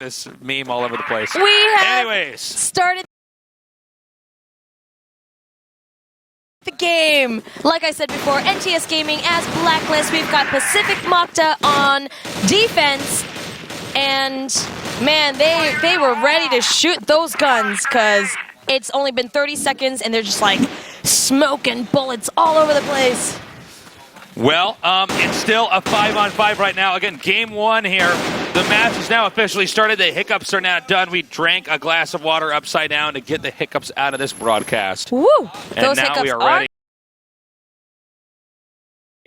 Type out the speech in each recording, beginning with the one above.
This meme all over the place. We have Anyways. started the game. Like I said before, NTS Gaming as Blacklist. We've got Pacific.Macta on defense. And, man, they were ready to shoot those guns because it's only been 30 seconds and they're just like smoking bullets all over the place. Well, it's still a 5-on-5 right now. Again, game one here. The match is now officially started. The hiccups are now done. We drank a glass of water upside down to get the hiccups out of this broadcast. Woo! And those now hiccups we are ready.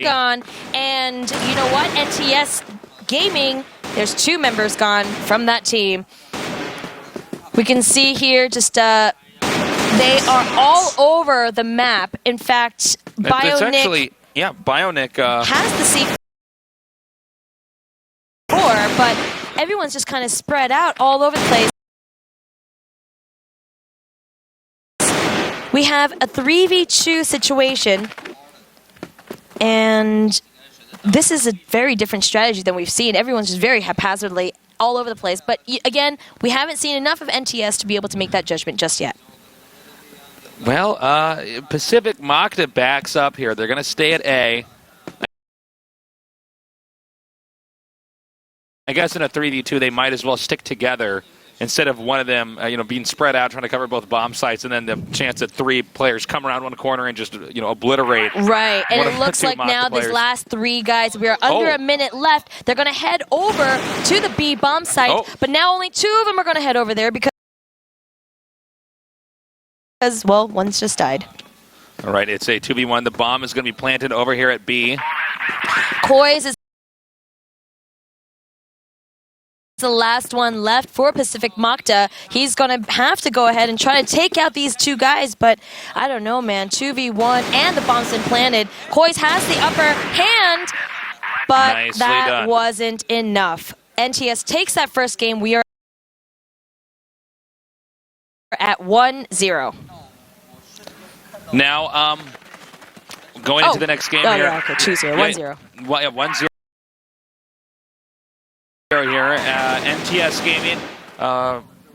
Gone. And you know what? NTS Gaming, there's 2 members gone from that team. We can see here just they are all over the map. In fact, Bionic Bionic has the C4, but everyone's just kind of spread out all over the place. We have a 3v2 situation, and this is a very different strategy than we've seen. Everyone's just very haphazardly all over the place. But again, we haven't seen enough of NTS to be able to make that judgment just yet. Well, Pacific.Macta backs up here. They're going to stay at A. I guess in a 3v2, they might as well stick together instead of one of them, being spread out, trying to cover both bomb sites, and then the chance that 3 players come around one corner and just, obliterate. Right, and it looks like now these last 3 guys, we are under a minute left. They're going to head over to the B bomb site, but now only 2 of them are going to head over there because, well, one's just died. All right, it's a 2v1. The bomb is going to be planted over here at B. Koiz is the last one left for Pacific.Macta. He's going to have to go ahead and try to take out these 2 guys, but I don't know, man. 2v1 and the bomb's been planted. Koiz has the upper hand, but Nicely that done. wasn't enough. NTS takes that first game. We are at 1-0. Now, going into the next game here. Yeah, okay, 2-0, 1-0. 1-0 here. NTS Gaming,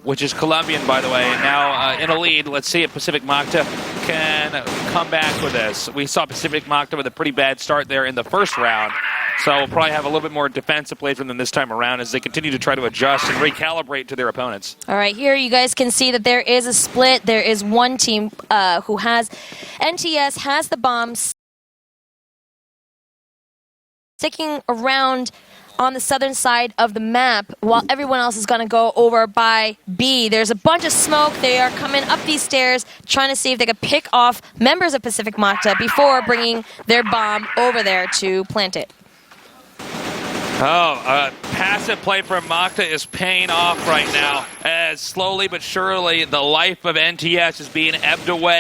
which is Colombian, by the way, now in a lead. Let's see if Pacific.Macta can come back with this. We saw Pacific.Macta with a pretty bad start there in the first round. So we'll probably have a little bit more defensive play from them this time around as they continue to try to adjust and recalibrate to their opponents. All right, here you guys can see that there is a split. There is one team who has, NTS has the bombs sticking around on the southern side of the map while everyone else is going to go over by B. There's a bunch of smoke. They are coming up these stairs trying to see if they can pick off members of Pacific.Macta before bringing their bomb over there to plant it. Passive play from Macta is paying off right now as slowly but surely the life of NTS is being ebbed away.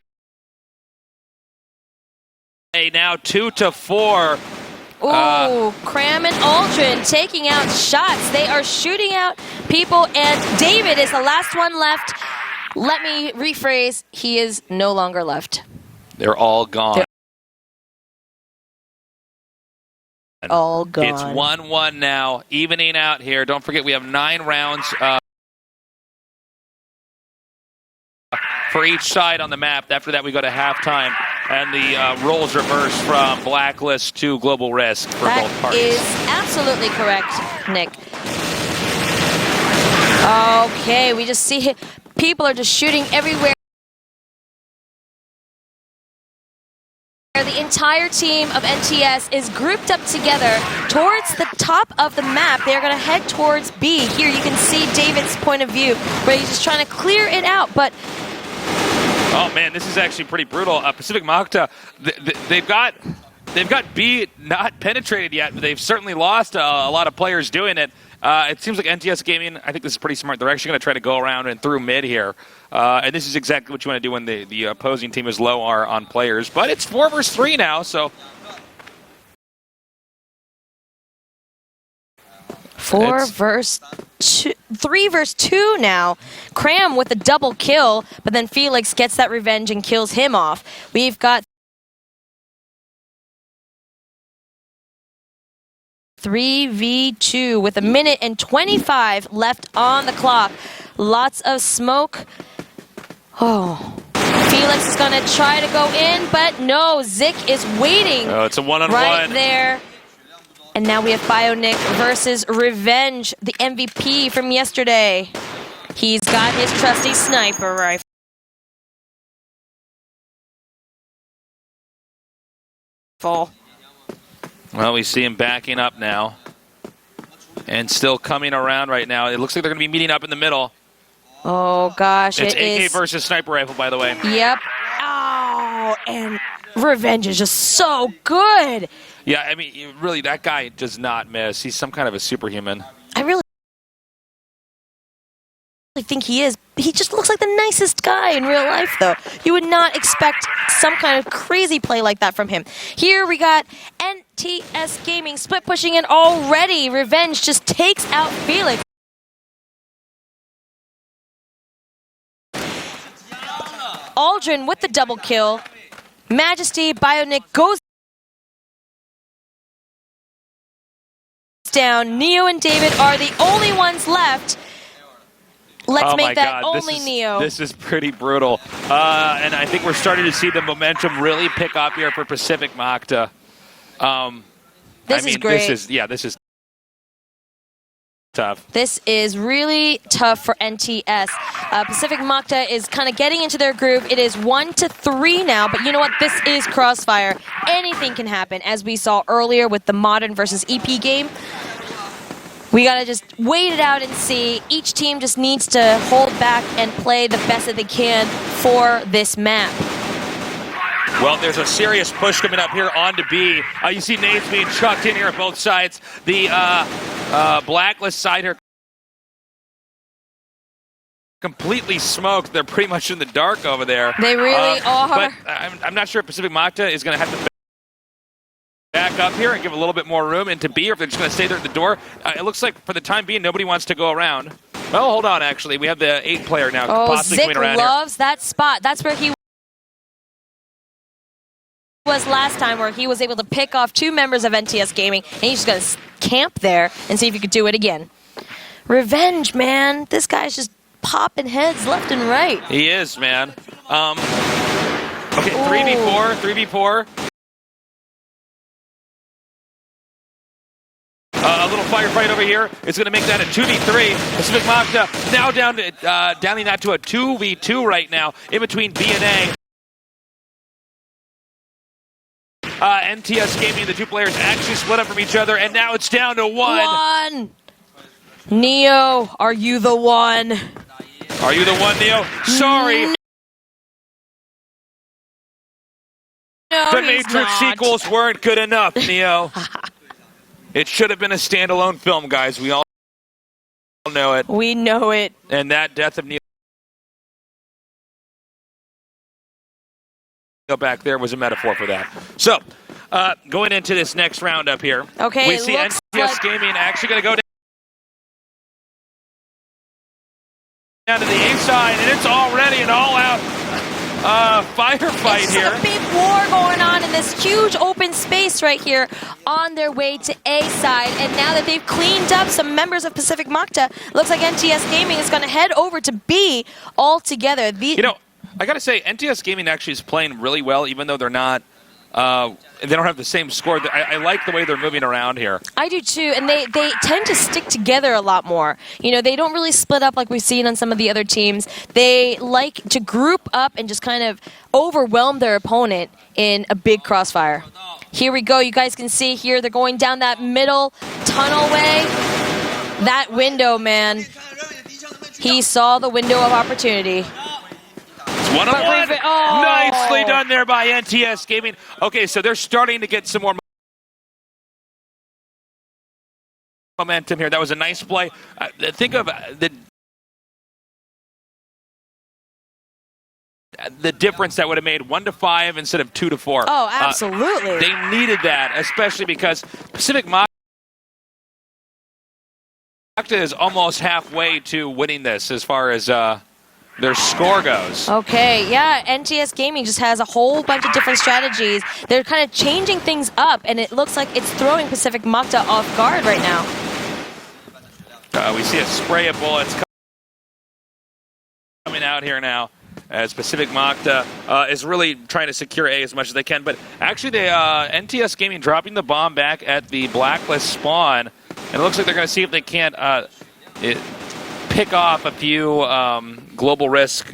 Now 2-4. Ooh, Cram and Aldrin taking out shots. They are shooting out people, and David is the last one left. Let me rephrase. He is no longer left. They're all gone. All gone. It's 1-1 now, evening out here. Don't forget we have 9 rounds for each side on the map. After that, we go to halftime, and the roles reverse from Blacklist to Global Risk for both parties. That is absolutely correct, Nick. Okay, we just see people are just shooting everywhere. The entire team of NTS is grouped up together towards the top of the map. They're going to head towards B. Here you can see David's point of view where he's just trying to clear it out, but oh man, this is actually pretty brutal. Pacific.Macta, they've got B not penetrated yet, but they've certainly lost a lot of players doing it. It seems like NTS Gaming, I think this is pretty smart. They're actually going to try to go around and through mid here. And this is exactly what you want to do when the opposing team is low on players. But it's 4 versus 3 now, so 3 versus 2 now. Cram with a double kill, but then Felix gets that revenge and kills him off. We've got 3v2 with 1:25 left on the clock. Lots of smoke. Oh. Felix is going to try to go in, but no. Zik is waiting. Oh, it's a one-on-one. Right there. And now we have BioNick versus Revenge, the MVP from yesterday. He's got his trusty sniper rifle. Well, we see him backing up now. And still coming around right now. It looks like they're going to be meeting up in the middle. Oh, gosh. It's it AK is. versus sniper rifle, by the way. Yep. Oh, and Revenge is just so good. Yeah, I mean, really, that guy does not miss. He's some kind of a superhuman. I really think he is. He just looks like the nicest guy in real life, though. You would not expect some kind of crazy play like that from him. Here we got NTS Gaming split pushing in already. Revenge just takes out Felix. Aldrin with the double kill. Majesty, BioNick goes down. Neo and David are the only ones left. Let's make that only Neo. This is pretty brutal. And I think we're starting to see the momentum really pick up here for Pacific.Macta. This is great. This is tough. This is really tough for NTS. Pacific.Macta is kind of getting into their groove. It is 1-3 now, but you know what? This is Crossfire. Anything can happen, as we saw earlier with the Modern versus EP game. We gotta just wait it out and see. Each team just needs to hold back and play the best that they can for this map. Well, there's a serious push coming up here onto B. You see nades being chucked in here at both sides. The Blacklist side here completely smoked. They're pretty much in the dark over there. They really are. But I'm not sure if Pacific.Macta is going to have to back up here and give a little bit more room into B, or if they're just going to stay there at the door. It looks like for the time being, nobody wants to go around. Well, hold on, actually. We have the 8 player now. Oh, Zik loves that spot. That's where he was last time, where he was able to pick off 2 members of NTS Gaming, and he's just going to camp there and see if he could do it again. Revenge, man. This guy's just popping heads left and right. He is, man. Okay, 3v4. A little firefight over here. It's going to make that a 2v3. Pacific.Macta now downing that to a 2v2 right now, in between B and A. NTS Gaming, the 2 players actually split up from each other, and now it's down to 1. Neo, are you the one? Are you the one, Neo? Sorry. No, The Matrix sequels weren't good enough, Neo. It should have been a standalone film, guys. We all know it. We know it. And that death of Neo back there was a metaphor for that. So, going into this next round up here, okay, we see NTS Gaming actually going to go down to the A side, and it's already an all-out firefight here. It's a big war going on in this huge open space right here on their way to A side. And now that they've cleaned up some members of Pacific.Macta, looks like NTS Gaming is going to head over to B altogether. You know, I got to say, NTS Gaming actually is playing really well, even though they're not, they don't have the same score. I like the way they're moving around here. I do too, and they tend to stick together a lot more. You know, they don't really split up like we've seen on some of the other teams. They like to group up and just kind of overwhelm their opponent in a big crossfire. Here we go. You guys can see here they're going down that middle tunnel way. That window, man. He saw the window of opportunity. One-on-one. Oh. Nicely done there by NTS Gaming. Okay, so they're starting to get some more momentum here. That was a nice play. Think of the difference that would have made 1-5 instead of 2-4. Oh, absolutely. They needed that, especially because Pacific.Macta is almost halfway to winning this as far as their score goes. Okay, yeah, NTS Gaming just has a whole bunch of different strategies. They're kind of changing things up, and it looks like it's throwing Pacific.Macta off guard right now. We see a spray of bullets coming out here now as Pacific.Macta is really trying to secure A as much as they can. But actually, the NTS Gaming dropping the bomb back at the Blacklist spawn, and it looks like they're going to see if they can't pick off a few global risk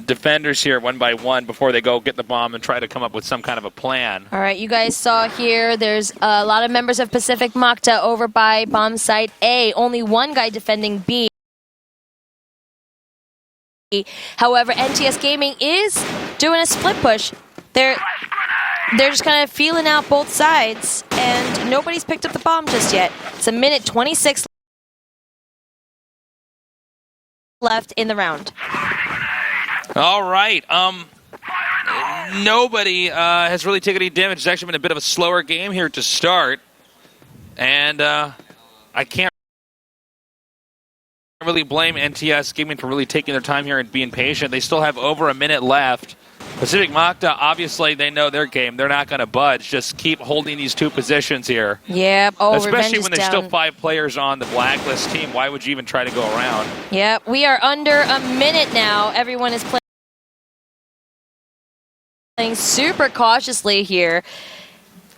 defenders here one by one before they go get the bomb and try to come up with some kind of a plan. All right, you guys saw here, there's a lot of members of Pacific.Macta over by bomb site A. Only one guy defending B. However, NTS Gaming is doing a split push. They're just kind of feeling out both sides, and nobody's picked up the bomb just yet. It's a minute 26 left in the round. All right. Nobody has really taken any damage. It's actually been a bit of a slower game here to start, and I can't really blame NTS Gaming for really taking their time here and being patient. They still have over a minute left. Pacific.Macta, obviously, they know their game. They're not going to budge. Just keep holding these two positions here. Yep. Oh, especially when there's down. still 5 players on the Blacklist team. Why would you even try to go around? Yep. We are under a minute now. Everyone is playing super cautiously here.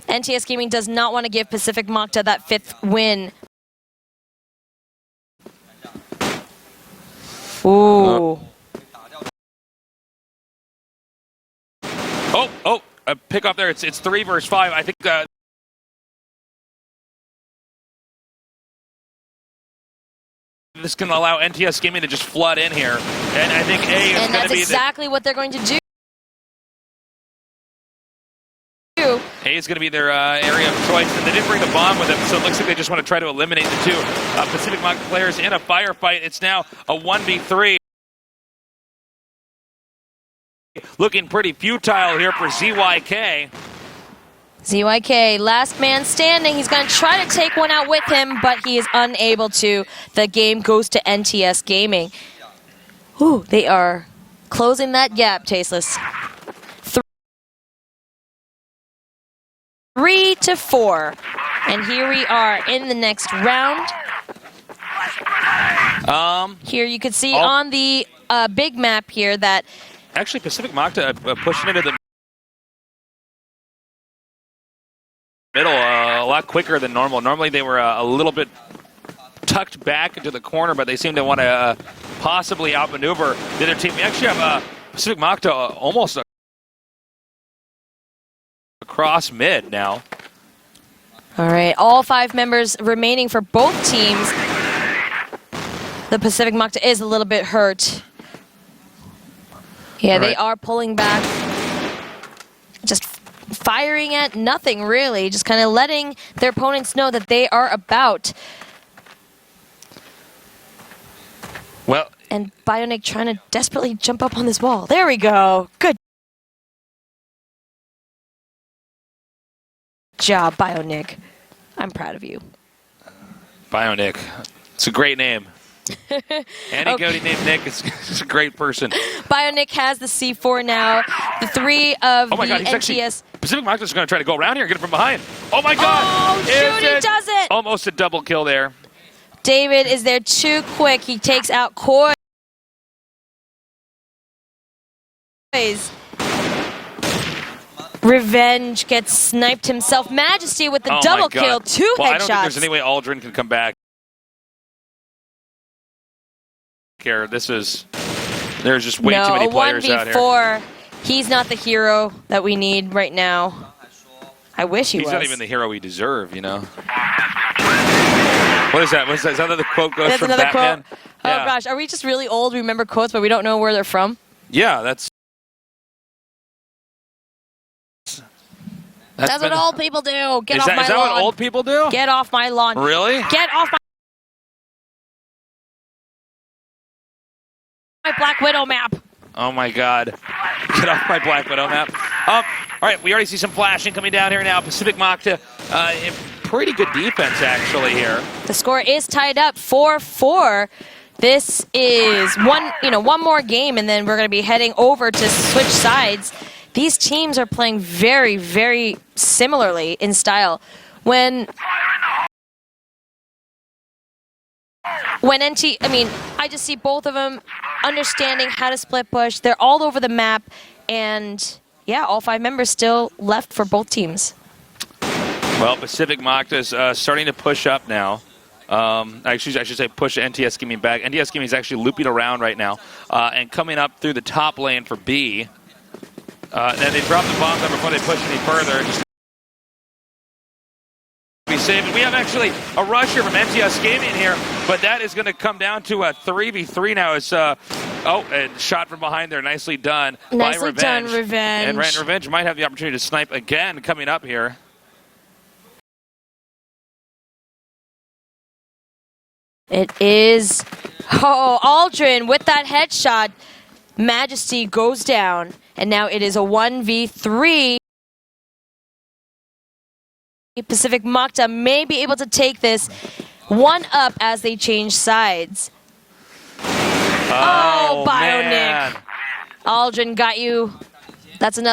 NTS Gaming does not want to give Pacific.Macta that 5th win. Ooh. A pick up there. It's 3 versus 5. I think this can allow NTS Gaming to just flood in here. And I think A is going to be... And that's exactly what they're going to do. A is going to be their area of choice, and they didn't bring the bomb with them, so it looks like they just want to try to eliminate the two Pacific.Macta players in a firefight. It's now a 1v3. Looking pretty futile here for ZYK. ZYK, last man standing. He's going to try to take one out with him, but he is unable to. The game goes to NTS Gaming. Ooh, they are closing that gap, Tasteless. 3-4. And here we are in the next round. Here you can see on the big map here that... Actually, Pacific.Macta pushing into the middle a lot quicker than normal. Normally they were a little bit tucked back into the corner, but they seem to want to possibly outmaneuver the other team. We actually have Pacific.Macta almost across mid now. All right, all 5 members remaining for both teams. The Pacific.Macta is a little bit hurt. Yeah, they are pulling back. Just firing at nothing, really. Just kind of letting their opponents know that they are about. Well, and Bionic trying to desperately jump up on this wall. There we go. Good job, Bionic. I'm proud of you. Bionic. It's a great name. Anybody named Nick is a great person. Bionic has the C4 now. The 3 of oh my the God, he's NTS. Pacific.Macta is going to try to go around here and get it from behind. Oh my God! Oh, shoot, he does it! Almost a double kill there. David is there too quick. He takes out Coy. Revenge gets sniped himself. Majesty with the double kill. 2 headshots. I don't think there's any way Aldrin can come back here. There's just way too many players out here. 1v4. He's not the hero that we need right now. I wish he was. He's not even the hero we deserve, you know. What is that? Is that the quote goes from Batman? Quote. Yeah. Oh gosh, are we just really old? We remember quotes, but we don't know where they're from? Yeah, that's what old people do. Get off my lawn. Is that what old people do? Get off my lawn. Really? Get off my Black Widow map. Oh my God. Get off my Black Widow map. All right, we already see some flashing coming down here now. Pacific.Macta, pretty good defense actually here. The score is tied up 4-4. This is one more game, and then we're going to be heading over to switch sides. These teams are playing very, very similarly in style. When I just see both of them understanding how to split push. They're all over the map, and yeah, all 5 members still left for both teams. Well, Pacific.Macta is starting to push up now. Actually, I should say push NTS Gaming back. NTS Gaming is actually looping around right now and coming up through the top lane for B. And they drop the bombs before they push any further. Just to be safe. And we have actually a rush here from NTS Gaming here, but that is going to come down to a 3v3 now. It's and shot from behind there, nicely done by Revenge. Done, Revenge. And Revenge might have the opportunity to snipe again coming up here. It is, Aldrin with that headshot. Majesty goes down, and now it is a 1v3. Pacific.Macta may be able to take this one up as they change sides. Oh, Bionic. Man. Aldrin got you. That's another.